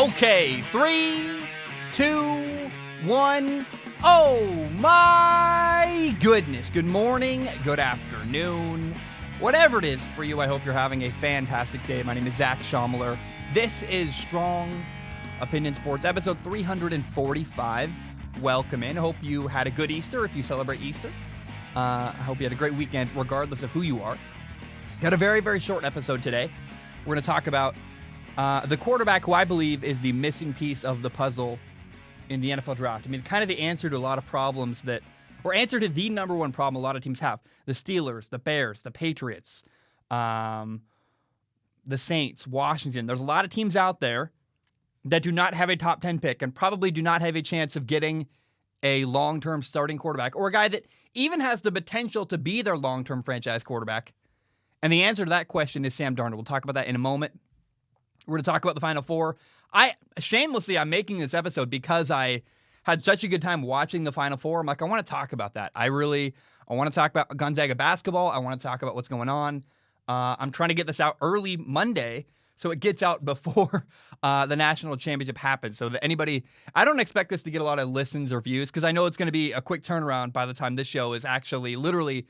Okay, 3, 2, 1. Oh my goodness. Good morning, good afternoon, whatever it is for you. I hope you're having a fantastic day. My name is Zach Schomler. This is Strong Opinion Sports, episode 345. Welcome in. I hope you had a good Easter if you celebrate Easter. I hope you had a great weekend regardless of who you are. Got a very, very short episode today. We're going to talk about the quarterback who I believe is the missing piece of the puzzle in the NFL draft. I mean, kind of the answer to a lot of problems or answer to the number one problem a lot of teams have. The Steelers, the Bears, the Patriots, the Saints, Washington. There's a lot of teams out there that do not have a top 10 pick and probably do not have a chance of getting a long-term starting quarterback or a guy that even has the potential to be their long-term franchise quarterback. And the answer to that question is Sam Darnold. We'll talk about that in a moment. We're going to talk about the Final Four. I'm making this episode because I had such a good time watching the Final Four. I'm like, I want to talk about that. I want to talk about Gonzaga basketball. I want to talk about what's going on. I'm trying to get this out early Monday so it gets out before the national championship happens. So that I don't expect this to get a lot of listens or views because I know it's going to be a quick turnaround by the time this show is actually literally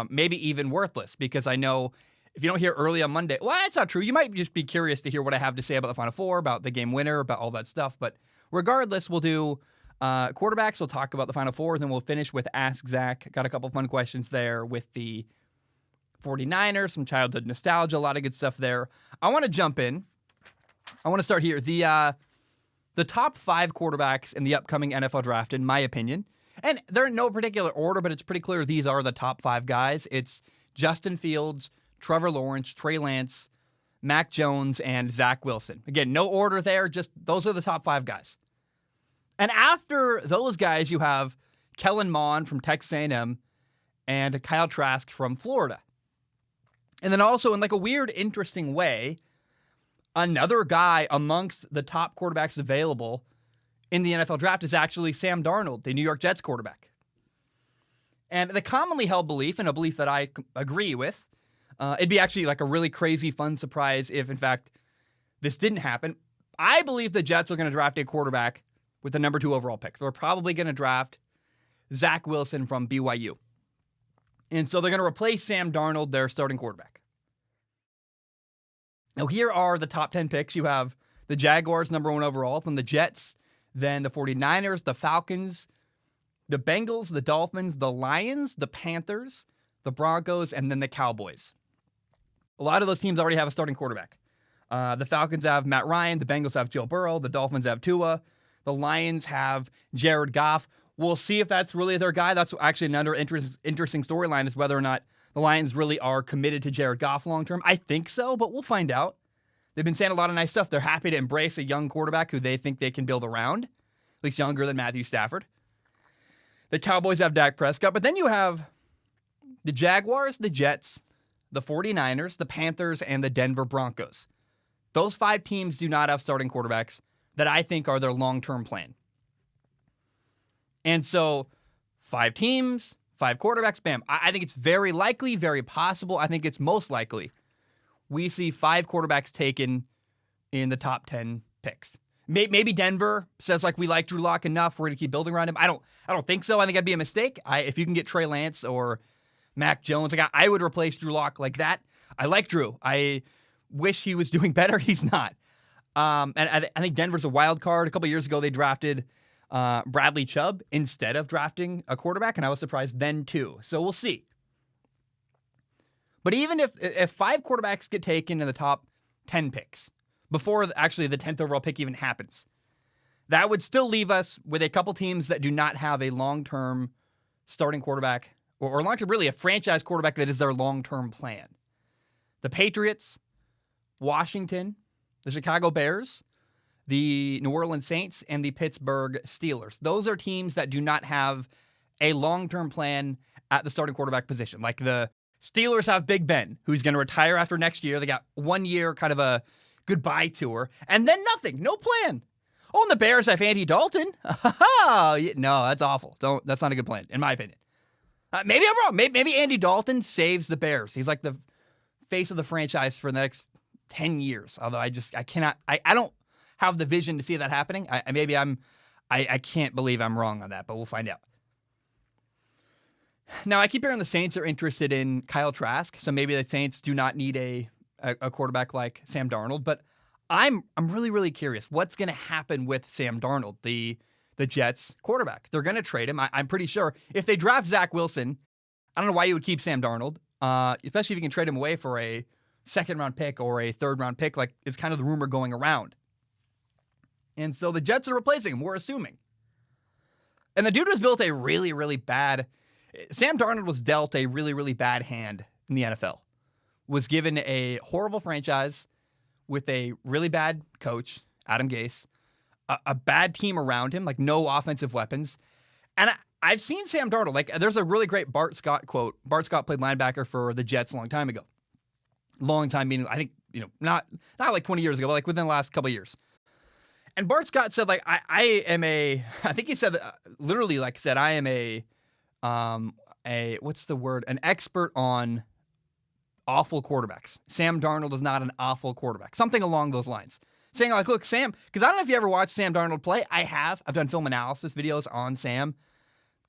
maybe even worthless, because I know if you don't hear early on Monday, well, that's not true. You might just be curious to hear what I have to say about the Final Four, about the game winner, about all that stuff. But regardless, we'll do quarterbacks. We'll talk about the Final Four. Then we'll finish with Ask Zach. Got a couple fun questions there with the 49ers, some childhood nostalgia, a lot of good stuff there. I want to jump in. I want to start here. The top 5 quarterbacks in the upcoming NFL draft, in my opinion, and they're in no particular order, but it's pretty clear these are the top 5 guys. It's Justin Fields, Trevor Lawrence, Trey Lance, Mac Jones, and Zach Wilson. Again, no order there, just those are the top 5 guys. And after those guys, you have Kellen Mond from Texas A&M and Kyle Trask from Florida. And then also, in like a weird, interesting way, another guy amongst the top quarterbacks available in the NFL draft is actually Sam Darnold, the New York Jets quarterback. And the commonly held belief, and a belief that I agree with, it'd be actually like a really crazy, fun surprise if, in fact, this didn't happen. I believe the Jets are going to draft a quarterback with the number 2 overall pick. They're probably going to draft Zach Wilson from BYU. And so they're going to replace Sam Darnold, their starting quarterback. Now, here are the top 10 picks. You have the Jaguars, number 1 overall, then the Jets, then the 49ers, the Falcons, the Bengals, the Dolphins, the Lions, the Panthers, the Broncos, and then the Cowboys. A lot of those teams already have a starting quarterback. The Falcons have Matt Ryan. The Bengals have Joe Burrow. The Dolphins have Tua. The Lions have Jared Goff. We'll see if that's really their guy. That's actually another interesting storyline, is whether or not the Lions really are committed to Jared Goff long-term. I think so, but we'll find out. They've been saying a lot of nice stuff. They're happy to embrace a young quarterback who they think they can build around, at least younger than Matthew Stafford. The Cowboys have Dak Prescott, but then you have the Jaguars, the Jets, the 49ers, the Panthers, and the Denver Broncos. Those 5 teams do not have starting quarterbacks that I think are their long-term plan. And so 5 teams, 5 quarterbacks, bam. I think it's very likely, very possible. I think it's most likely we see 5 quarterbacks taken in the top 10 picks. Maybe Denver says, like, we like Drew Lock enough, we're going to keep building around him. I don't think so. I think that'd be a mistake. If you can get Trey Lance or Mac Jones, like, I would replace Drew Lock like that. I like Drew. I wish he was doing better. He's not. And I think Denver's a wild card. A couple years ago, they drafted Bradley Chubb instead of drafting a quarterback, and I was surprised then too. So we'll see. But even if 5 quarterbacks get taken in the top 10 picks, before actually the 10th overall pick even happens, that would still leave us with a couple teams that do not have a long-term starting quarterback, or long-term, really a franchise quarterback that is their long-term plan. The Patriots, Washington, the Chicago Bears, the New Orleans Saints, and the Pittsburgh Steelers. Those are teams that do not have a long-term plan at the starting quarterback position. Like the Steelers have Big Ben, who's going to retire after next year. They got 1 year kind of a goodbye tour, and then nothing, no plan. Oh, and the Bears have Andy Dalton. No, that's awful. That's not a good plan, in my opinion. Maybe I'm wrong. Maybe Andy Dalton saves the Bears. He's like the face of the franchise for the next 10 years. Although I don't have the vision to see that happening. I can't believe I'm wrong on that, but we'll find out. Now, I keep hearing the Saints are interested in Kyle Trask, so maybe the Saints do not need a quarterback like Sam Darnold, but I'm really, really curious what's going to happen with Sam Darnold, the Jets quarterback. They're going to trade him. I'm pretty sure if they draft Zach Wilson, I don't know why you would keep Sam Darnold, especially if you can trade him away for a second-round pick or a third-round pick, like is kind of the rumor going around. And so the Jets are replacing him, we're assuming. And the dude was built a really, really bad... Sam Darnold was dealt a really, really bad hand in the NFL. Was given a horrible franchise with a really bad coach, Adam Gase, a bad team around him, like no offensive weapons. And I've seen Sam Darnold, like there's a really great Bart Scott quote. Bart Scott played linebacker for the Jets a long time ago. Long time meaning, I think, not like 20 years ago, but like within the last couple of years. And Bart Scott said, like, I think he said, literally, like I said, I am what's the word? An expert on awful quarterbacks. Sam Darnold is not an awful quarterback. Something along those lines. Saying like, look, Sam, because I don't know if you ever watched Sam Darnold play. I have. I've done film analysis videos on Sam.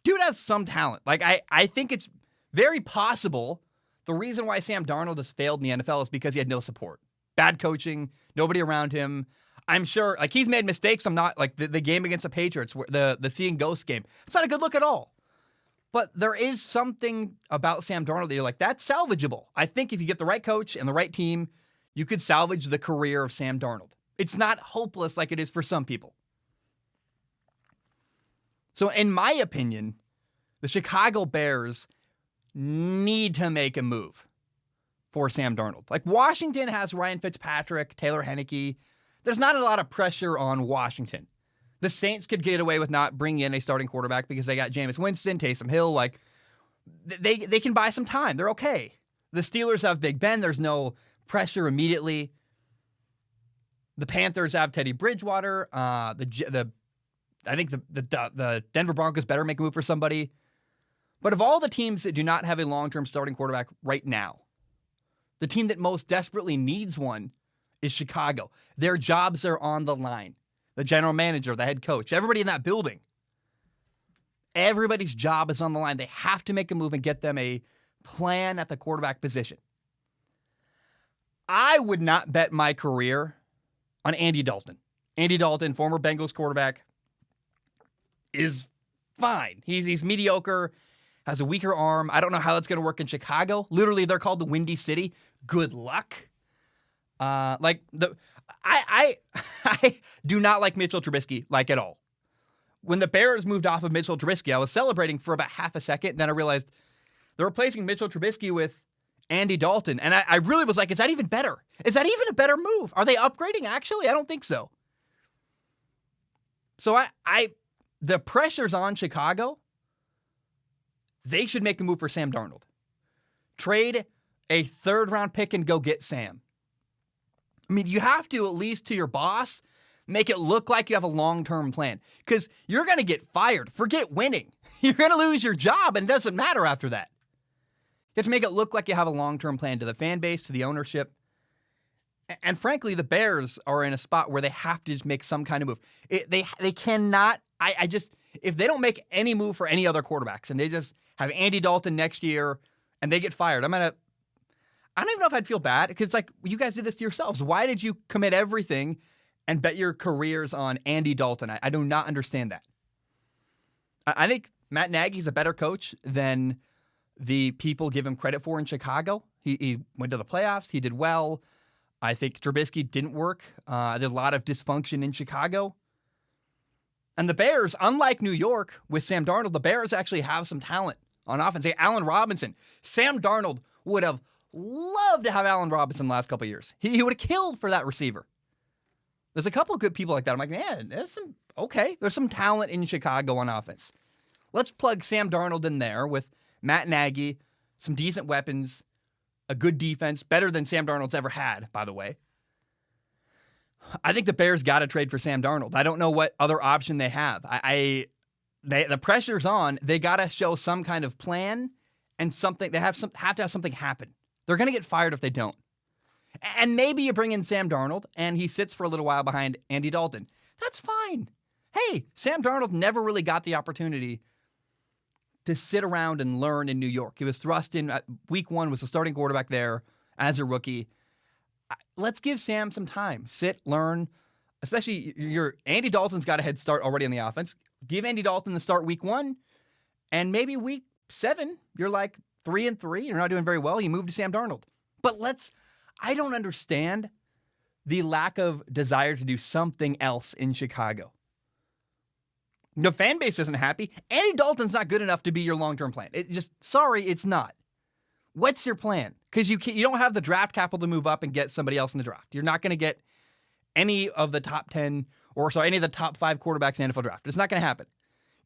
Dude has some talent. Like, I think it's very possible the reason why Sam Darnold has failed in the NFL is because he had no support. Bad coaching, nobody around him. I'm sure, like, he's made mistakes. I'm not, like, the game against the Patriots, the seeing ghost game. It's not a good look at all. But there is something about Sam Darnold that you're like, that's salvageable. I think if you get the right coach and the right team, you could salvage the career of Sam Darnold. It's not hopeless like it is for some people. So in my opinion, the Chicago Bears need to make a move for Sam Darnold. Like Washington has Ryan Fitzpatrick, Taylor Heineke. There's not a lot of pressure on Washington. The Saints could get away with not bringing in a starting quarterback because they got Jameis Winston, Taysom Hill. Like they can buy some time. They're okay. The Steelers have Big Ben. There's no pressure immediately. The Panthers have Teddy Bridgewater. I think the Denver Broncos better make a move for somebody. But of all the teams that do not have a long-term starting quarterback right now, the team that most desperately needs one is Chicago. Their jobs are on the line. The general manager, the head coach, everybody in that building. Everybody's job is on the line. They have to make a move and get them a plan at the quarterback position. I would not bet my career on Andy Dalton. Andy Dalton, former Bengals quarterback, is fine. He's mediocre, has a weaker arm. I don't know how that's going to work in Chicago. Literally, they're called the Windy City. Good luck. I do not like Mitchell Trubisky, like at all. When the Bears moved off of Mitchell Trubisky, I was celebrating for about half a second. Then I realized they're replacing Mitchell Trubisky with Andy Dalton. And I really was like, is that even better? Is that even a better move? Are they upgrading? Actually, I don't think so. So the pressure's on Chicago. They should make a move for Sam Darnold. Trade a third-round pick and go get Sam. I mean, you have to, at least to your boss, make it look like you have a long-term plan. Because you're going to get fired. Forget winning. You're going to lose your job, and it doesn't matter after that. You have to make it look like you have a long-term plan to the fan base, to the ownership. And frankly, the Bears are in a spot where they have to just make some kind of move. They cannot, if they don't make any move for any other quarterbacks, and they just have Andy Dalton next year, and they get fired, I don't even know if I'd feel bad, because like, you guys did this to yourselves. Why did you commit everything and bet your careers on Andy Dalton? I do not understand that. I think Matt Nagy's a better coach than the people give him credit for in Chicago. He went to the playoffs. He did well. I think Trubisky didn't work. There's a lot of dysfunction in Chicago. And the Bears, unlike New York with Sam Darnold, the Bears actually have some talent on offense. Hey, Allen Robinson. Sam Darnold would have loved to have Allen Robinson the last couple of years. He would have killed for that receiver. There's a couple of good people like that. I'm like, man, there's some talent in Chicago on offense. Let's plug Sam Darnold in there with Matt Nagy, some decent weapons, a good defense, better than Sam Darnold's ever had, by the way. I think the Bears got to trade for Sam Darnold. I don't know what other option they have. The pressure's on. They got to show some kind of plan and something. They have to have something happen. They're going to get fired if they don't. And maybe you bring in Sam Darnold, and he sits for a little while behind Andy Dalton. That's fine. Hey, Sam Darnold never really got the opportunity to sit around and learn in New York. He was thrust in at week 1, was the starting quarterback there as a rookie. Let's give Sam some time. Sit, learn. Especially Andy Dalton's got a head start already on the offense. Give Andy Dalton the start week 1, and maybe week 7, you're like 3-3. You're not doing very well. You move to Sam Darnold. But I don't understand the lack of desire to do something else in Chicago. The fan base isn't happy. Andy Dalton's not good enough to be your long-term plan. Sorry, it's not. What's your plan? Because you don't have the draft capital to move up and get somebody else in the draft. You're not going to get any of the top 10, any of the top 5 quarterbacks in the NFL draft. It's not going to happen.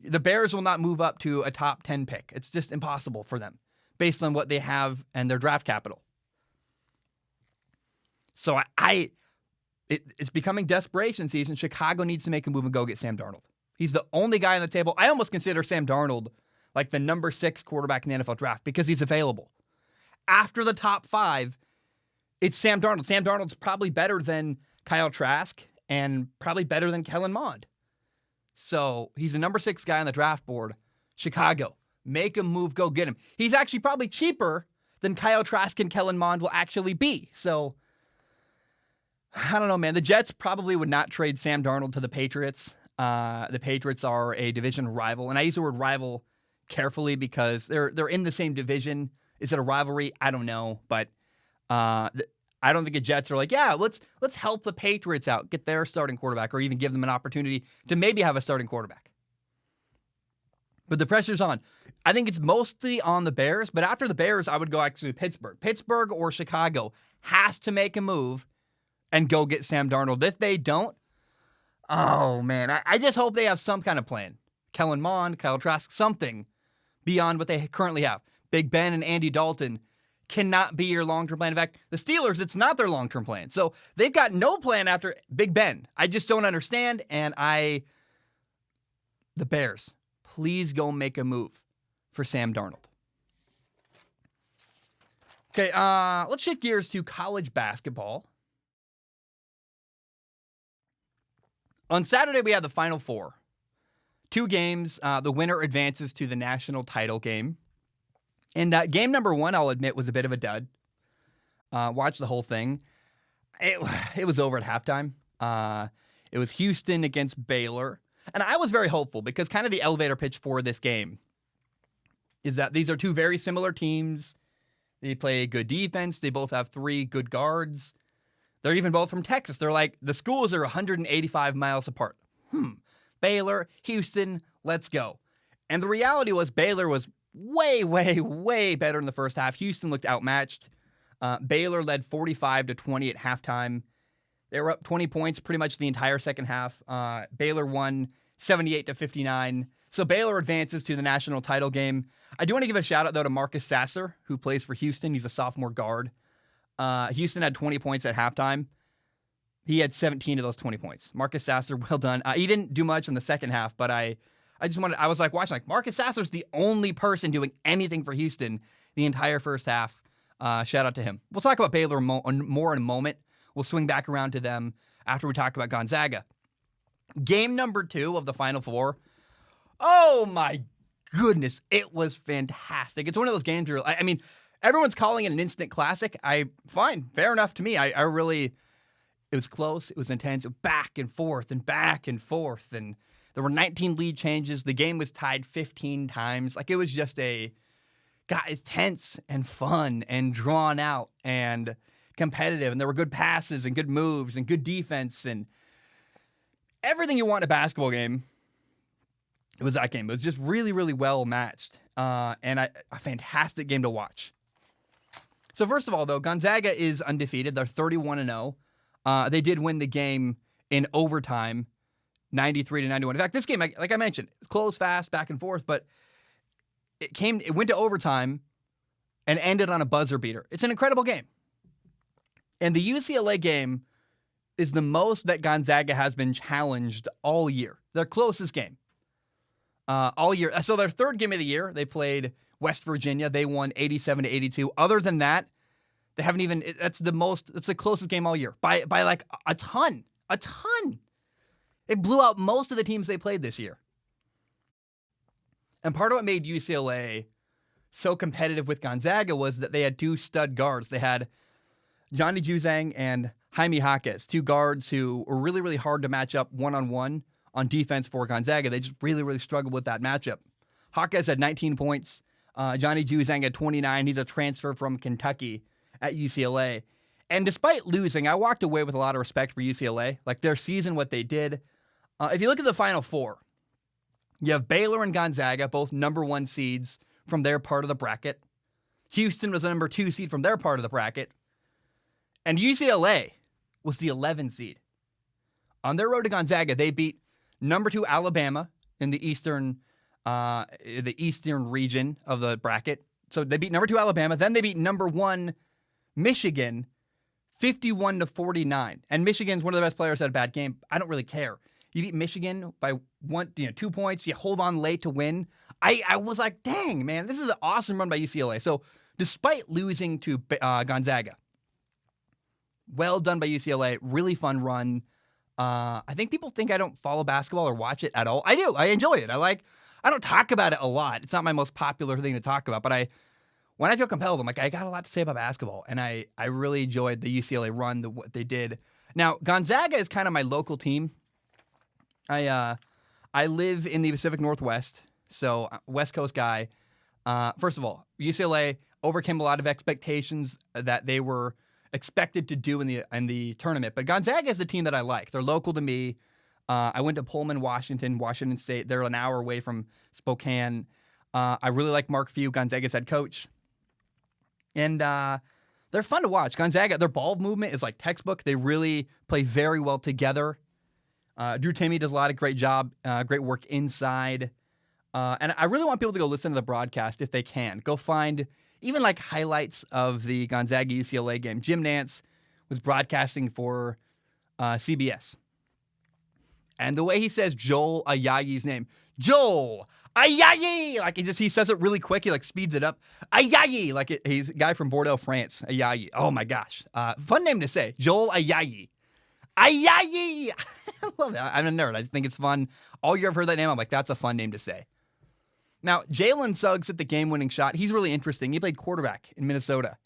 The Bears will not move up to a top 10 pick. It's just impossible for them based on what they have and their draft capital. So it's becoming desperation season. Chicago needs to make a move and go get Sam Darnold. He's the only guy on the table. I almost consider Sam Darnold like the number 6 quarterback in the NFL draft because he's available. After the top 5, it's Sam Darnold. Sam Darnold's probably better than Kyle Trask and probably better than Kellen Mond. So he's the number 6 guy on the draft board. Chicago, make a move, go get him. He's actually probably cheaper than Kyle Trask and Kellen Mond will actually be. So I don't know, man. The Jets probably would not trade Sam Darnold to the Patriots. The Patriots are a division rival, and I use the word rival carefully because they're in the same division. Is it a rivalry? I don't know, but I don't think the Jets are like, yeah, let's help the Patriots out, get their starting quarterback, or even give them an opportunity to maybe have a starting quarterback. But the pressure's on. I think it's mostly on the Bears, but after the Bears, I would go actually to Pittsburgh. Pittsburgh or Chicago has to make a move and go get Sam Darnold. If they don't, oh, man, I just hope they have some kind of plan. Kellen Mond, Kyle Trask, something beyond what they currently have. Big Ben and Andy Dalton cannot be your long-term plan. In fact, the Steelers, it's not their long-term plan. So they've got no plan after Big Ben. I just don't understand, and the Bears, please go make a move for Sam Darnold. Okay, let's shift gears to college basketball. On Saturday, we had the Final Four. 2 games. The winner advances to the national title game. And game number 1, I'll admit, was a bit of a dud. Watched the whole thing. It was over at halftime. It was Houston against Baylor. And I was very hopeful because kind of the elevator pitch for this game is that these are 2 very similar teams. They play good defense. They both have 3 good guards. They're even both from Texas. They're like, the schools are 185 miles apart. Baylor, Houston, let's go. And the reality was Baylor was way, way, way better in the first half. Houston looked outmatched. Baylor led 45-20 at halftime. They were up 20 points pretty much the entire second half. Baylor won 78-59. So Baylor advances to the national title game. I do want to give a shout out, though, to Marcus Sasser, who plays for Houston. He's a sophomore guard. Houston had 20 points at halftime. He had 17 of those 20 points. Marcus Sasser, well done. He didn't do much in the second half, but I was like watching, like Marcus Sasser's the only person doing anything for Houston the entire first half. Shout out to him. We'll talk about Baylor more in a moment. We'll swing back around to them after we talk about Gonzaga. Game number 2 of the Final Four. Oh my goodness, it was fantastic. It's one of those games where, I mean, everyone's calling it an instant classic. Fine, fair enough to me. It was close. It was intense. It was back and forth and back and forth. And there were 19 lead changes. The game was tied 15 times. Like, it was just it's tense and fun and drawn out and competitive. And there were good passes and good moves and good defense and everything you want in a basketball game. It was that game. It was just really, really well matched. And a fantastic game to watch. So first of all, though, Gonzaga is undefeated. They're 31-0. They did win the game in overtime, 93-91. In fact, this game, like I mentioned, it was close, fast, back and forth, but it went to overtime and ended on a buzzer beater. It's an incredible game. And the UCLA game is the most that Gonzaga has been challenged all year. Their closest game all year. So their third game of the year, they played West Virginia. They won 87-82. Other than that, They haven't even, that's the closest game all year by like a ton. It blew out most of the teams they played this year. And part of what made UCLA so competitive with Gonzaga was that they had 2 stud guards. They had Johnny Juzang and Jaime Jaquez, 2 guards who were really, really hard to match up one-on-one on defense for Gonzaga. They just really, really struggled with that matchup. Jaquez had 19 points. Johnny Juzang had 29. He's a transfer from Kentucky at UCLA. And despite losing, I walked away with a lot of respect for UCLA. Like their season, what they did. If you look at the Final Four, you have Baylor and Gonzaga, both number 1 seeds from their part of the bracket. Houston was the number 2 seed from their part of the bracket. And UCLA was the 11 seed. On their road to Gonzaga, they beat number 2 Alabama in the eastern region of the bracket. So they beat number 2 Alabama. Then they beat number 1 Michigan 51-49. And Michigan's one of the best players at a bad game. I don't really care. You beat Michigan by 2 points. You hold on late to win. I was like, dang, man, this is an awesome run by UCLA. So despite losing to Gonzaga, well done by UCLA. Really fun run. I think people think I don't follow basketball or watch it at all. I do. I enjoy it. I don't talk about it a lot. It's not my most popular thing to talk about, but when I feel compelled, I'm like, I got a lot to say about basketball, and I really enjoyed the UCLA run, what they did. Now, Gonzaga is kind of my local team. I live in the Pacific Northwest, so West Coast guy. First of all, UCLA overcame a lot of expectations that they were expected to do in the tournament, but Gonzaga is a team that I like. They're local to me. I went to Pullman, Washington State. They're an hour away from Spokane. I really like Mark Few, Gonzaga's head coach. And they're fun to watch. Gonzaga, their ball movement is like textbook. They really play very well together. Drew Timme does a lot of great work inside. And I really want people to go listen to the broadcast if they can. Go find even like highlights of the Gonzaga-UCLA game. Jim Nantz was broadcasting for CBS. And the way he says Joel Ayayi's name, Joel Ayayi, like he says it really quick. He like speeds it up. Ayayi, like he's a guy from Bordeaux, France. Ayayi. Oh my gosh, fun name to say, Joel Ayayi. Ayayi. I love that. I'm a nerd. I think it's fun. All year I've heard that name. I'm like, that's a fun name to say. Now, Jalen Suggs hit the game-winning shot. He's really interesting. He played quarterback in Minnesota.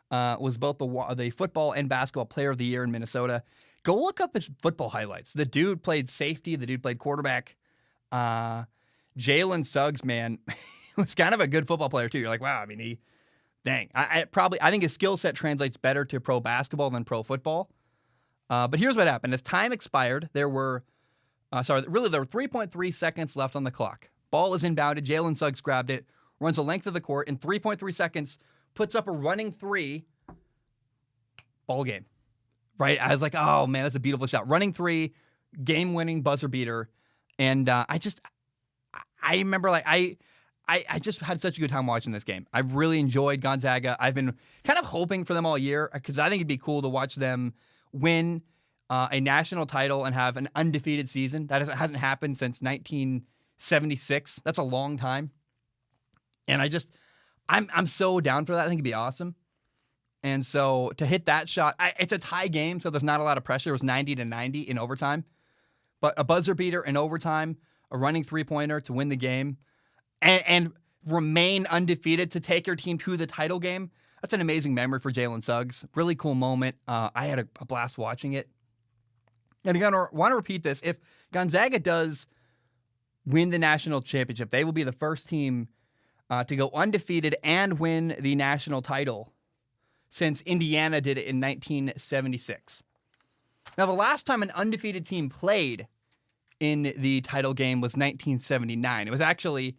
Was both the football and basketball player of the year in Minnesota. Go look up his football highlights. The dude played safety. The dude played quarterback. Jalen Suggs, man, was kind of a good football player too. You're like, wow. I mean, I think his skill set translates better to pro basketball than pro football. But here's what happened. As time expired, there were 3.3 seconds left on the clock. Ball was inbounded. Jalen Suggs grabbed it, runs the length of the court in 3.3 seconds, puts up a running 3. Ball game. Right? I was like, oh man, that's a beautiful shot. Running 3, game-winning buzzer beater. And I remember like I just had such a good time watching this game. I really enjoyed Gonzaga. I've been kind of hoping for them all year because I think it'd be cool to watch them win a national title and have an undefeated season. That hasn't happened since 1976. That's a long time. And I'm so down for that. I think it'd be awesome. And so to hit that shot, it's a tie game, so there's not a lot of pressure. It was 90-90 in overtime. But a buzzer beater in overtime, a running three-pointer to win the game, and remain undefeated to take your team to the title game, that's an amazing memory for Jalen Suggs. Really cool moment. I had a blast watching it. And again, I want to repeat this. If Gonzaga does win the national championship, they will be the first team to go undefeated and win the national title since Indiana did it in 1976. Now, the last time an undefeated team played in the title game was 1979. It was actually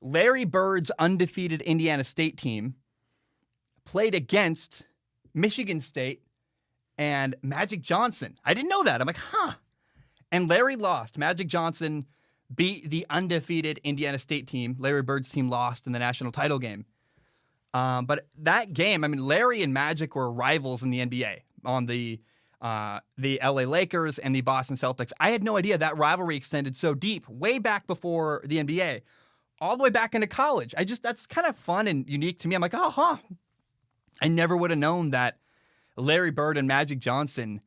Larry Bird's undefeated Indiana State team played against Michigan State and Magic Johnson. I didn't know that. I'm like, huh. And Larry lost. Magic Johnson beat the undefeated Indiana State team. Larry Bird's team lost in the national title game. But that game, I mean, Larry and Magic were rivals in the NBA on the LA Lakers and the Boston Celtics. I had no idea that rivalry extended so deep, way back before the NBA, all the way back into college. That's kind of fun and unique to me. I'm like, oh, huh. I never would have known that Larry Bird and Magic Johnson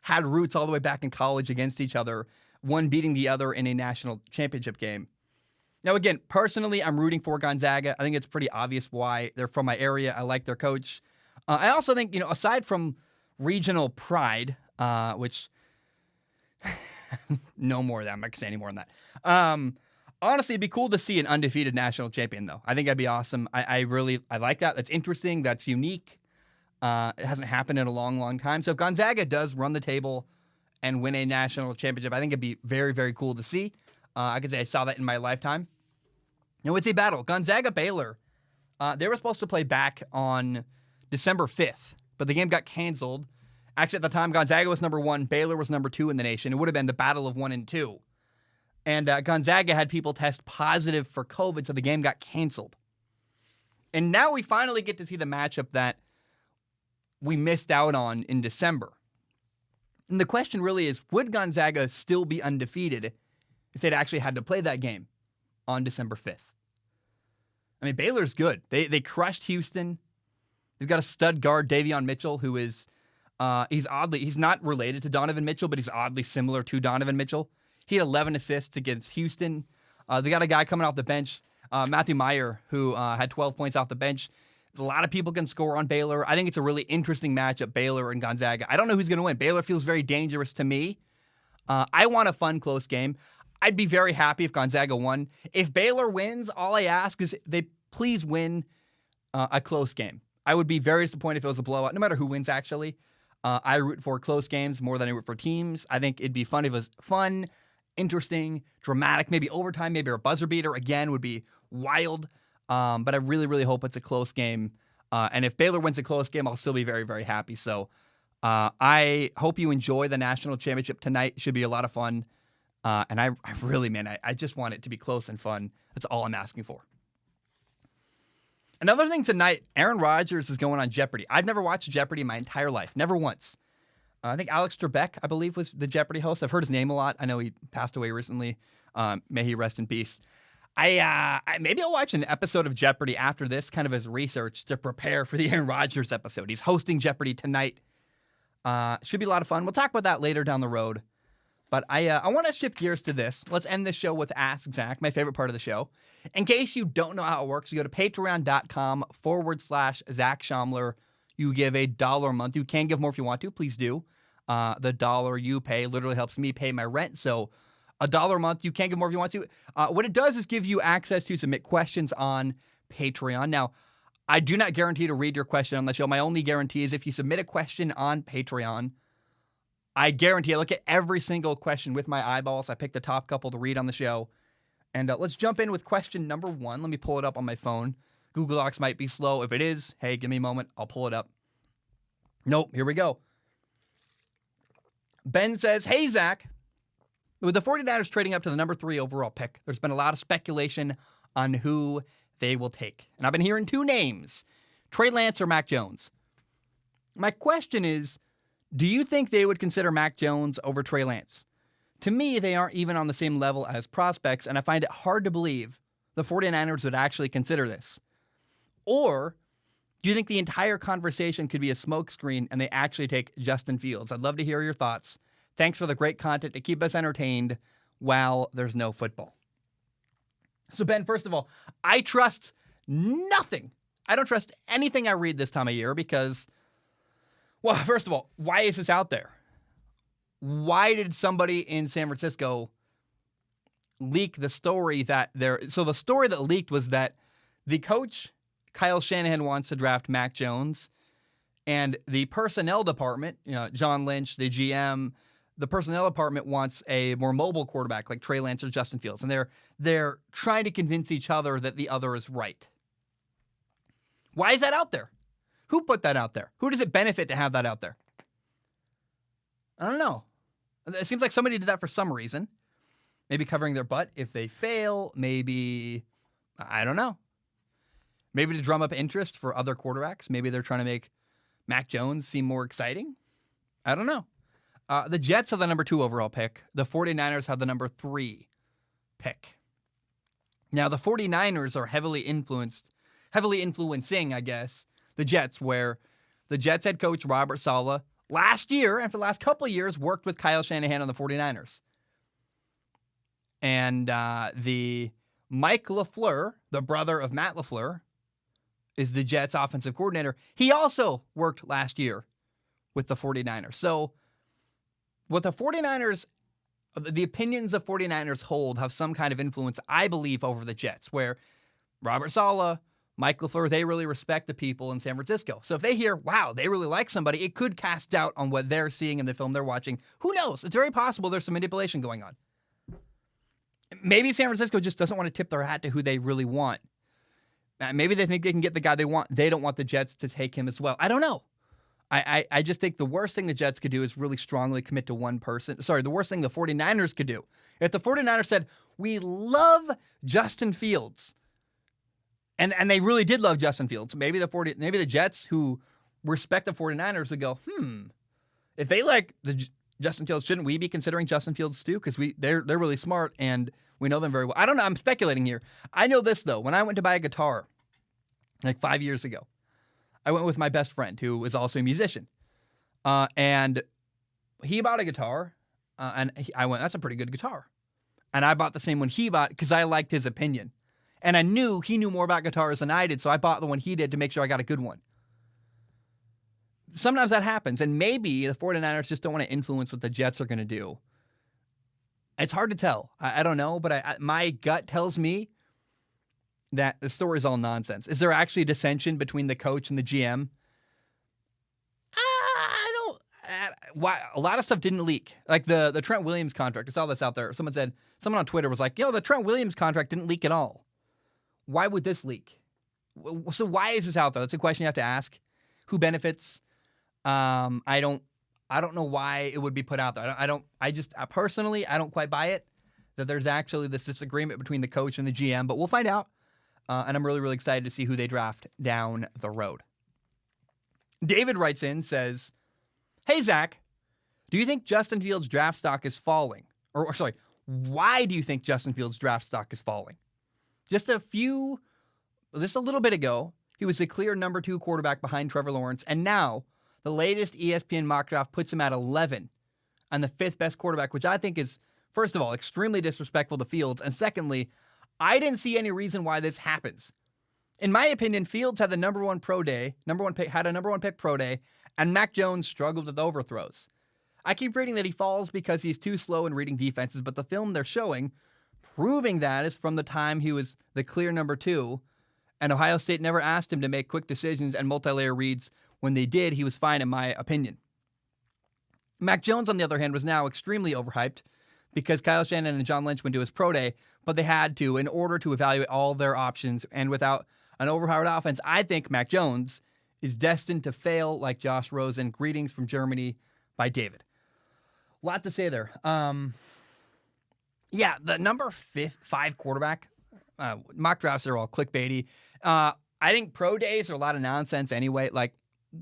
had roots all the way back in college against each other, one beating the other in a national championship game. Now, again, personally, I'm rooting for Gonzaga. I think it's pretty obvious why. They're from my area. I like their coach. I also think, aside from regional pride, which no more of that. I'm not going to say any more than that. Honestly, it'd be cool to see an undefeated national champion, though. I think that'd be awesome. I like that. That's interesting. That's unique. It hasn't happened in a long, long time. So if Gonzaga does run the table and win a national championship, I think it'd be very, very cool to see. I could say I saw that in my lifetime. And it's a battle. Gonzaga-Baylor, they were supposed to play back on December 5th, but the game got canceled. Actually, at the time, Gonzaga was number 1, Baylor was number 2 in the nation. It would have been the battle of 1 and 2. And Gonzaga had people test positive for COVID, so the game got canceled. And now we finally get to see the matchup that we missed out on in December. And the question really is, would Gonzaga still be undefeated if they'd actually had to play that game on December 5th? I mean, Baylor's good. They crushed Houston. They've got a stud guard, Davion Mitchell, who is, he's not related to Donovan Mitchell, but he's oddly similar to Donovan Mitchell. He had 11 assists against Houston. They got a guy coming off the bench, Matthew Meyer, who had 12 points off the bench. A lot of people can score on Baylor. I think it's a really interesting matchup, Baylor and Gonzaga. I don't know who's going to win. Baylor feels very dangerous to me. I want a fun, close game. I'd be very happy if Gonzaga won. If Baylor wins, all I ask is they please win a close game. I would be very disappointed if it was a blowout, no matter who wins, actually. I root for close games more than I root for teams. I think it'd be fun if it was fun, interesting, dramatic, maybe overtime, maybe a buzzer beater. Again, would be wild. But I really, really hope it's a close game. And if Baylor wins a close game, I'll still be very, very happy. So I hope you enjoy the national championship tonight. It should be a lot of fun. And I really, man, I just want it to be close and fun. That's all I'm asking for. Another thing tonight, Aaron Rodgers is going on Jeopardy. I've never watched Jeopardy in my entire life. Never once. I think Alex Trebek, I believe, was the Jeopardy host. I've heard his name a lot. I know he passed away recently. May he rest in peace. Maybe I'll watch an episode of Jeopardy after this, kind of as research to prepare for the Aaron Rodgers episode. He's hosting Jeopardy tonight. Should be a lot of fun. We'll talk about that later down the road. But I want to shift gears to this. Let's end this show with Ask Zach, my favorite part of the show. In case you don't know how it works, you go to patreon.com/Zach Schaumler. You give $1 a month. You can give more if you want to. Please do. The dollar you pay literally helps me pay my rent. So $1 a month. You can give more if you want to. What it does is give you access to submit questions on Patreon. Now, I do not guarantee to read your question on the show. My only guarantee is if you submit a question on Patreon, I guarantee I look at every single question with my eyeballs. I pick the top couple to read on the show. And let's jump in with question number 1. Let me pull it up on my phone. Google Docs might be slow. If it is, hey, give me a moment. I'll pull it up. Nope, here we go. Ben says, hey, Zach. With the 49ers trading up to the number 3 overall pick, there's been a lot of speculation on who they will take. And I've been hearing 2 names, Trey Lance or Mac Jones. My question is, do you think they would consider Mac Jones over Trey Lance? To me, they aren't even on the same level as prospects, and I find it hard to believe the 49ers would actually consider this. Or do you think the entire conversation could be a smokescreen and they actually take Justin Fields? I'd love to hear your thoughts. Thanks for the great content to keep us entertained while there's no football. So, Ben, first of all, I trust nothing. I don't trust anything I read this time of year because, well, first of all, why is this out there? Why did somebody in San Francisco leak the story that so the story that leaked was that the coach, Kyle Shanahan, wants to draft Mac Jones, and the personnel department, John Lynch, the GM, the personnel department wants a more mobile quarterback like Trey Lance or Justin Fields, and they're trying to convince each other that the other is right. Why is that out there? Who put that out there? Who does it benefit to have that out there? I don't know. It seems like somebody did that for some reason. Maybe covering their butt if they fail. Maybe, I don't know. Maybe to drum up interest for other quarterbacks. Maybe they're trying to make Mac Jones seem more exciting. I don't know. The Jets have the number 2 overall pick. The 49ers have the number 3 pick. Now, the 49ers are heavily influencing, I guess, the Jets, where the Jets head coach Robert Saleh last year and for the last couple of years worked with Kyle Shanahan on the 49ers. And the Mike LaFleur, the brother of Matt LaFleur, is the Jets offensive coordinator. He also worked last year with the 49ers. So what the 49ers, the opinions of 49ers hold have some kind of influence, I believe, over the Jets, where Robert Saleh, Mike LaFleur, they really respect the people in San Francisco. So if they hear, wow, they really like somebody, it could cast doubt on what they're seeing in the film they're watching. Who knows? It's very possible there's some manipulation going on. Maybe San Francisco just doesn't want to tip their hat to who they really want. Maybe they think they can get the guy they want. They don't want the Jets to take him as well. I don't know. I just think the worst thing the Jets could do is really strongly commit to one person. Sorry, the worst thing the 49ers could do. If the 49ers said, we love Justin Fields, and they really did love Justin Fields, maybe the Jets, who respect the 49ers, would go, if they like Justin Fields, shouldn't we be considering Justin Fields too? Because they're really smart and we know them very well. I don't know. I'm speculating here. I know this, though. When I went to buy a guitar like 5 years ago, I went with my best friend who was also a musician. And he bought a guitar, and I went, that's a pretty good guitar. And I bought the same one he bought because I liked his opinion. And I knew he knew more about guitars than I did, so I bought the one he did to make sure I got a good one. Sometimes that happens, and maybe the 49ers just don't want to influence what the Jets are going to do. It's hard to tell. I don't know, but my gut tells me that the story is all nonsense. Is there actually dissension between the coach and the GM? I don't. Why a lot of stuff didn't leak, like the Trent Williams contract. I saw this out there. Someone on Twitter was like, the Trent Williams contract didn't leak at all. Why would this leak? So why is this out there? That's a question you have to ask. Who benefits? I don't know why it would be put out there. Personally, I don't quite buy it that there's actually this disagreement between the coach and the GM, but we'll find out. And I'm really, really excited to see who they draft down the road. David writes in, says, hey, Zach, do you think Justin Fields' draft stock is falling? Or sorry, why do you think Justin Fields' draft stock is falling? Just a little bit ago, he was the clear number 2 quarterback behind Trevor Lawrence, and now the latest ESPN mock draft puts him at 11 and the 5th best quarterback, which I think is, first of all, extremely disrespectful to Fields. And secondly, I didn't see any reason why this happens. In my opinion, Fields had the number one pick pro day, and Mac Jones struggled with overthrows. I keep reading that he falls because he's too slow in reading defenses, but the film they're showing, proving that, is from the time he was the clear number 2, and Ohio State never asked him to make quick decisions and multi-layer reads. When they did, he was fine, in my opinion. Mac Jones, on the other hand, was now extremely overhyped because Kyle Shanahan and John Lynch went to his pro day, but they had to in order to evaluate all their options. And without an overpowered offense, I think Mac Jones is destined to fail like Josh Rosen. Greetings from Germany by David. A lot to say there. The number 5 quarterback, mock drafts are all clickbaity. I think pro days are a lot of nonsense anyway. Like,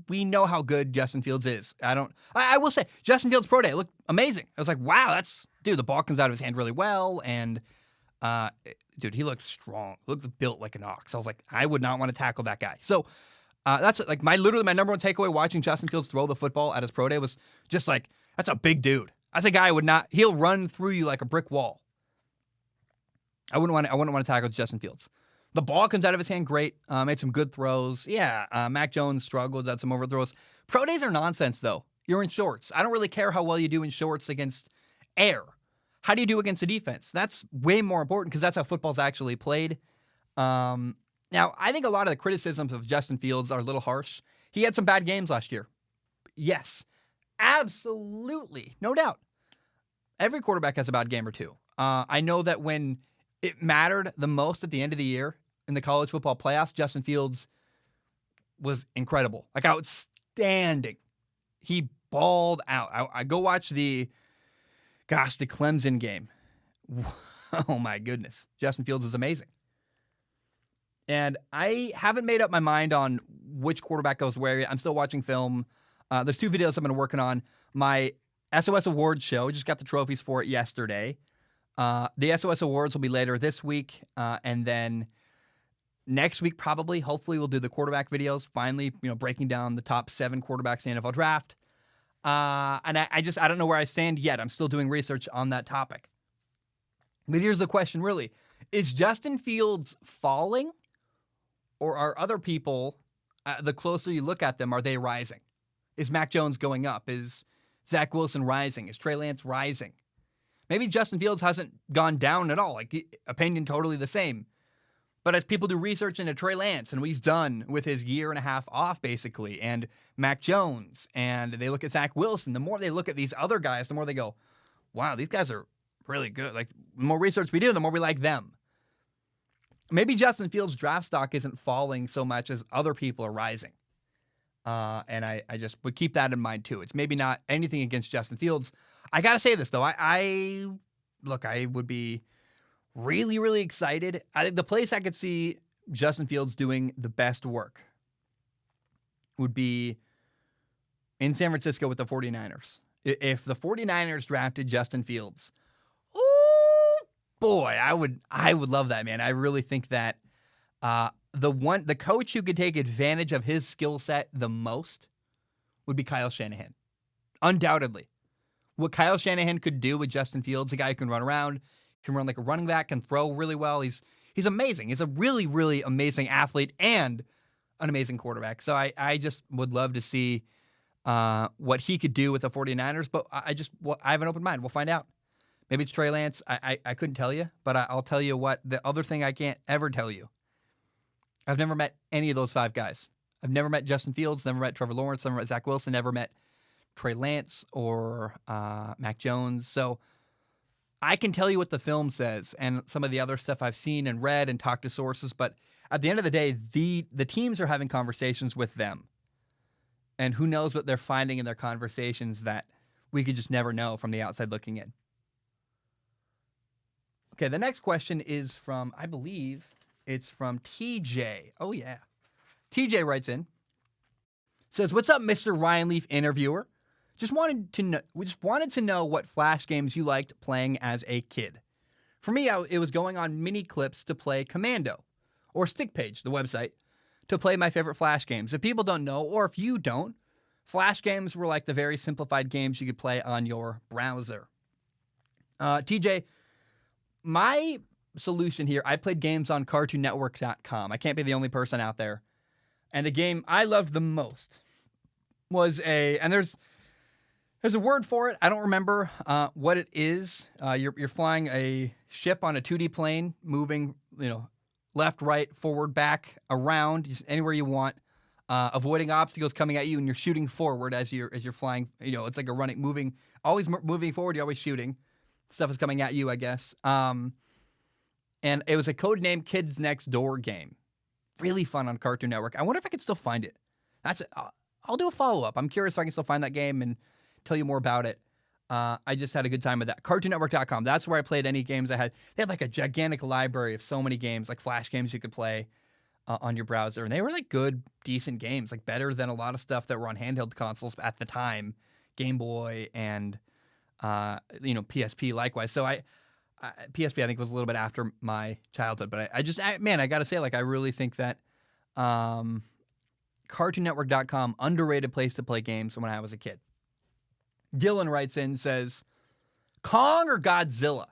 we know how good Justin Fields is. I will say, Justin Fields' pro day looked amazing. I was like, wow, the ball comes out of his hand really well, and he looked strong. Looked built like an ox. I was like, I would not want to tackle that guy. So that's like my number one takeaway watching Justin Fields throw the football at his pro day was just like, that's a big dude. That's a guy he'll run through you like a brick wall. I wouldn't want to tackle Justin Fields. The ball comes out of his hand great. Made some good throws. Mac Jones struggled, had some overthrows. Pro days are nonsense, though. You're in shorts. I don't really care how well you do in shorts against air. How do you do against the defense? That's way more important because that's how football's actually played. Now, I think a lot of the criticisms of Justin Fields are a little harsh. He had some bad games last year. Yes, absolutely. No doubt. Every quarterback has a bad game or two. I know that when it mattered the most at the end of the year in the college football playoffs, Justin Fields was incredible. Like, outstanding. He balled out. I go watch the Clemson game. Oh, my goodness. Justin Fields is amazing. And I haven't made up my mind on which quarterback goes where. I'm still watching film. There's 2 videos I've been working on. My SOS Awards show, just got the trophies for it yesterday. The SOS Awards will be later this week. And then Next week, probably, hopefully, we'll do the quarterback videos. Finally, breaking down the top 7 quarterbacks in the NFL draft. And I don't know where I stand yet. I'm still doing research on that topic. But here's the question, really. Is Justin Fields falling? Or are other people, the closer you look at them, are they rising? Is Mac Jones going up? Is Zach Wilson rising? Is Trey Lance rising? Maybe Justin Fields hasn't gone down at all. Like, opinion totally the same. But as people do research into Trey Lance and what he's done with his year and a half off, basically, and Mac Jones, and they look at Zach Wilson, the more they look at these other guys, the more they go, wow, these guys are really good. Like, the more research we do, the more we like them. Maybe Justin Fields' draft stock isn't falling so much as other people are rising. And I just would keep that in mind, too. It's maybe not anything against Justin Fields. I got to say this, though. I would be really, really excited. I think the place I could see Justin Fields doing the best work would be in San Francisco with the 49ers. If the 49ers drafted Justin Fields, oh boy, I would love that, man. I really think that the coach who could take advantage of his skill set the most would be Kyle Shanahan. Undoubtedly. What Kyle Shanahan could do with Justin Fields, a guy who can run around, can run like a running back, can throw really well. He's amazing. He's a really, really amazing athlete and an amazing quarterback. So I just would love to see what he could do with the 49ers, but I have an open mind. We'll find out. Maybe it's Trey Lance. I couldn't tell you, but I'll tell you what, the other thing I can't ever tell you. I've never met any of those 5 guys. I've never met Justin Fields, never met Trevor Lawrence, never met Zach Wilson, never met Trey Lance or Mac Jones. So I can tell you what the film says and some of the other stuff I've seen and read and talked to sources, but at the end of the day, the teams are having conversations with them. And who knows what they're finding in their conversations that we could just never know from the outside looking in. Okay, the next question is from, I believe it's from TJ. Oh, yeah. TJ writes in, says, "What's up, Mr. Ryan Leaf interviewer? We just wanted to know what Flash games you liked playing as a kid. For me, it was going on mini clips to play Commando, or Stick Page, the website, to play my favorite Flash games. If people don't know, or if you don't, Flash games were like the very simplified games you could play on your browser." TJ, my solution here, I played games on CartoonNetwork.com. I can't be the only person out there. And the game I loved the most was and there's a word for it. I don't remember what it is. You're flying a ship on a 2D plane, moving, left, right, forward, back, around, just anywhere you want, avoiding obstacles coming at you, and you're shooting forward as you're flying. It's like always moving forward. You're always shooting. Stuff is coming at you, I guess. And it was a codenamed Kids Next Door game. Really fun on Cartoon Network. I wonder if I can still find it. I'll do a follow-up. I'm curious if I can still find that game and tell you more about it. I just had a good time with that. CartoonNetwork.com. That's where I played any games I had. They had like a gigantic library of so many games, like Flash games you could play on your browser. And they were like good, decent games, like better than a lot of stuff that were on handheld consoles at the time. Game Boy and, PSP likewise. So PSP, I think, was a little bit after my childhood. But I got to say, like, I really think that CartoonNetwork.com, underrated place to play games when I was a kid. Dylan writes in, says, Kong or Godzilla?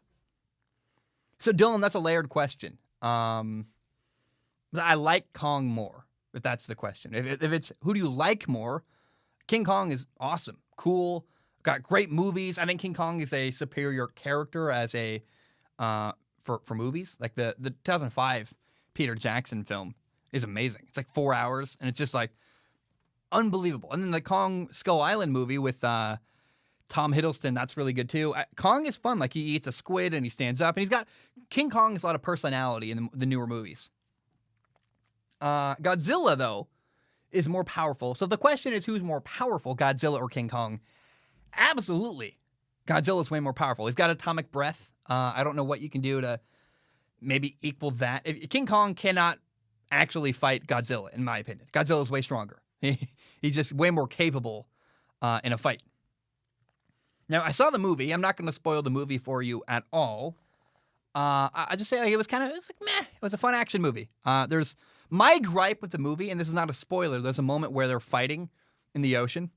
So, Dylan, that's a layered question. I like Kong more, if that's the question. If it's who do you like more, King Kong is awesome, cool, got great movies. I think King Kong is a superior character as a for movies. Like the 2005 Peter Jackson film is amazing. It's like 4 hours, and it's just like unbelievable. And then the Kong Skull Island movie with Tom Hiddleston, that's really good too. Kong is fun. Like, he eats a squid and he stands up, and King Kong has a lot of personality in the newer movies. Godzilla, though, is more powerful. So the question is, who's more powerful, Godzilla or King Kong? Absolutely. Godzilla's way more powerful. He's got atomic breath. I don't know what you can do to maybe equal that. King Kong cannot actually fight Godzilla, in my opinion. Godzilla's way stronger. He's just way more capable in a fight. Now, I saw the movie. I'm not going to spoil the movie for you at all. I just say like, it was like meh. It was a fun action movie. There's my gripe with the movie, and this is not a spoiler. There's a moment where they're fighting in the ocean,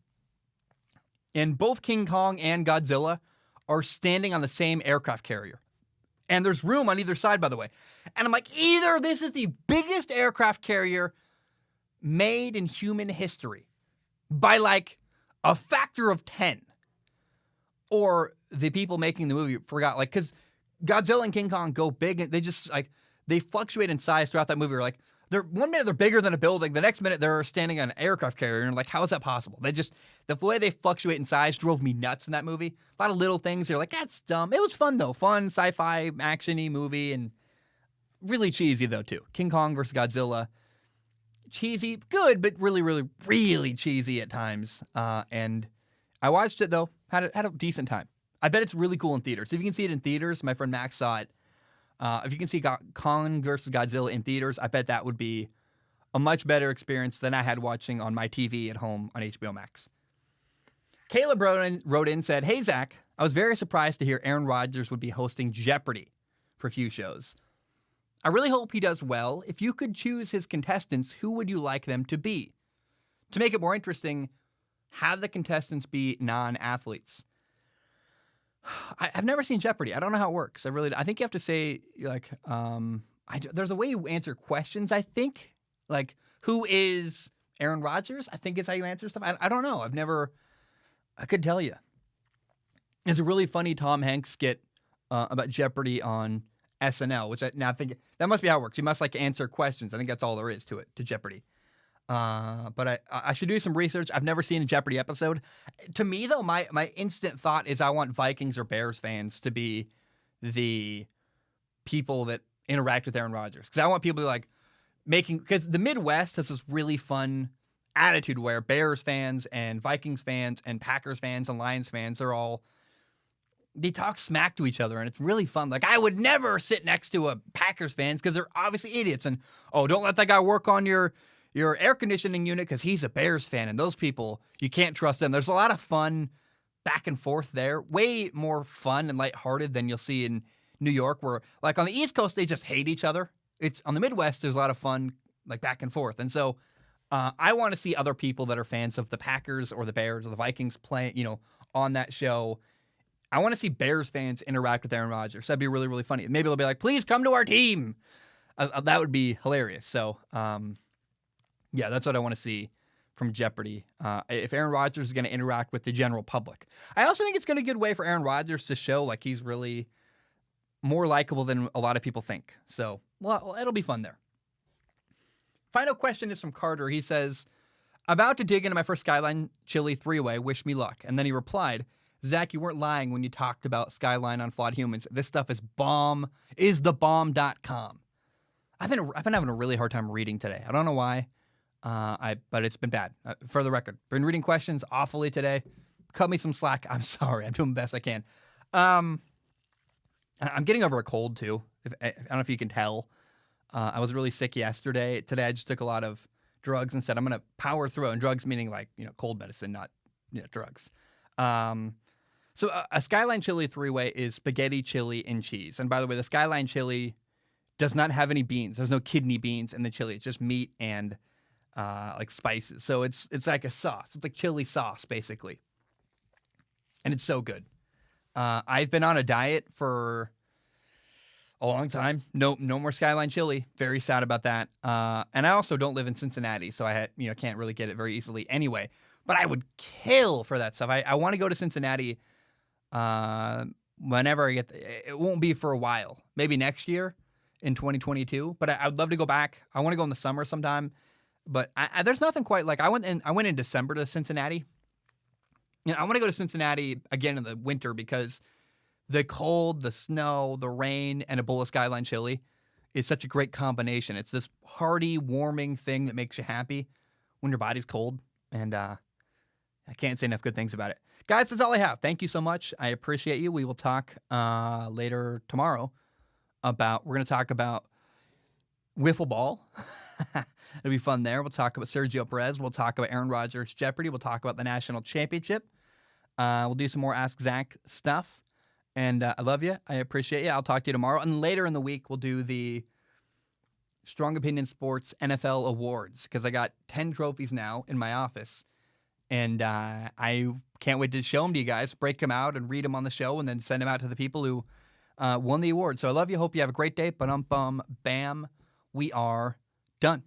and both King Kong and Godzilla are standing on the same aircraft carrier, and there's room on either side, by the way. And I'm like, either this is the biggest aircraft carrier made in human history by like a factor of 10, or the people making the movie forgot, like, because Godzilla and King Kong go big, and they just like they fluctuate in size throughout that movie. We're like, they're 1 minute they're bigger than a building, the next minute they're standing on an aircraft carrier, and like, how is that possible? The way they fluctuate in size drove me nuts in that movie. A lot of little things. You're like, that's dumb. It was fun though, fun sci-fi action-y movie, and really cheesy though too. King Kong versus Godzilla, cheesy, good, but really, really, really cheesy at times. And I watched it though, had a decent time. I bet it's really cool in theaters. If you can see it in theaters, my friend Max saw it. If you can see Kong versus Godzilla in theaters, I bet that would be a much better experience than I had watching on my TV at home on HBO Max. Caleb wrote in, said, "Hey, Zach, I was very surprised to hear Aaron Rodgers would be hosting Jeopardy for a few shows. I really hope he does well. If you could choose his contestants, who would you like them to be? To make it more interesting, have the contestants be non-athletes." I've never seen Jeopardy. I don't know how it works. I think you have to say, like, there's a way you answer questions, I think. Like, who is Aaron Rodgers? I think is how you answer stuff. I don't know. I could tell you. There's a really funny Tom Hanks skit about Jeopardy on SNL, which I think that must be how it works. You must, like, answer questions. I think that's all there is to it, to Jeopardy. But I should do some research. I've never seen a Jeopardy episode. To me, though, my instant thought is I want Vikings or Bears fans to be the people that interact with Aaron Rodgers. Because I want people to, like, because the Midwest has this really fun attitude where Bears fans and Vikings fans and Packers fans and Lions fans they talk smack to each other, and it's really fun. Like, I would never sit next to a Packers fans because they're obviously idiots. And, oh, don't let that guy work on your air conditioning unit because he's a Bears fan, and those people, you can't trust them. There's a lot of fun back and forth there. Way more fun and lighthearted than you'll see in New York, where, like, on the East Coast, they just hate each other. It's on the Midwest, there's a lot of fun, like, back and forth. And so I want to see other people that are fans of the Packers or the Bears or the Vikings playing, on that show. I want to see Bears fans interact with Aaron Rodgers. That'd be really, really funny. Maybe they'll be like, please come to our team. That would be hilarious. So, yeah, that's what I want to see from Jeopardy. If Aaron Rodgers is going to interact with the general public. I also think it's going to be a good way for Aaron Rodgers to show like he's really more likable than a lot of people think. So, well, it'll be fun there. Final question is from Carter. He says, "About to dig into my first Skyline Chili three-way. Wish me luck." And then he replied, "Zach, you weren't lying when you talked about Skyline on Flawed Humans. This stuff is thebomb.com. I've been having a really hard time reading today. I don't know why. But it's been bad. For the record, been reading questions awfully today. Cut me some slack. I'm sorry. I'm doing the best I can. I'm getting over a cold too. I don't know if you can tell. I was really sick yesterday. Today I just took a lot of drugs and said I'm going to power through it. And drugs meaning like cold medicine, not drugs. So a Skyline Chili three-way is spaghetti, chili, and cheese. And by the way, the Skyline Chili does not have any beans. There's no kidney beans in the chili. It's just meat and like spices. So it's like a sauce. It's like chili sauce, basically. And it's so good. I've been on a diet for a long time. No more Skyline Chili. Very sad about that. And I also don't live in Cincinnati, so I can't really get it very easily anyway. But I would kill for that stuff. I want to go to Cincinnati whenever I get it won't be for a while. Maybe next year in 2022. But I would love to go back. I want to go in the summer sometime. But there's nothing quite like I went in December to Cincinnati. I want to go to Cincinnati again in the winter because the cold, the snow, the rain, and a bowl of Skyline Chili is such a great combination. It's this hearty, warming thing that makes you happy when your body's cold. And I can't say enough good things about it. Guys, that's all I have. Thank you so much. I appreciate you. We will talk later tomorrow we're going to talk about wiffle ball. It'll be fun there. We'll talk about Sergio Perez. We'll talk about Aaron Rodgers' Jeopardy. We'll talk about the national championship. We'll do some more Ask Zach stuff. And I love you. I appreciate you. I'll talk to you tomorrow. And later in the week, we'll do the Strong Opinion Sports NFL Awards because I got 10 trophies now in my office. And I can't wait to show them to you guys, break them out and read them on the show, and then send them out to the people who won the award. So I love you. Hope you have a great day. Bam, we are done.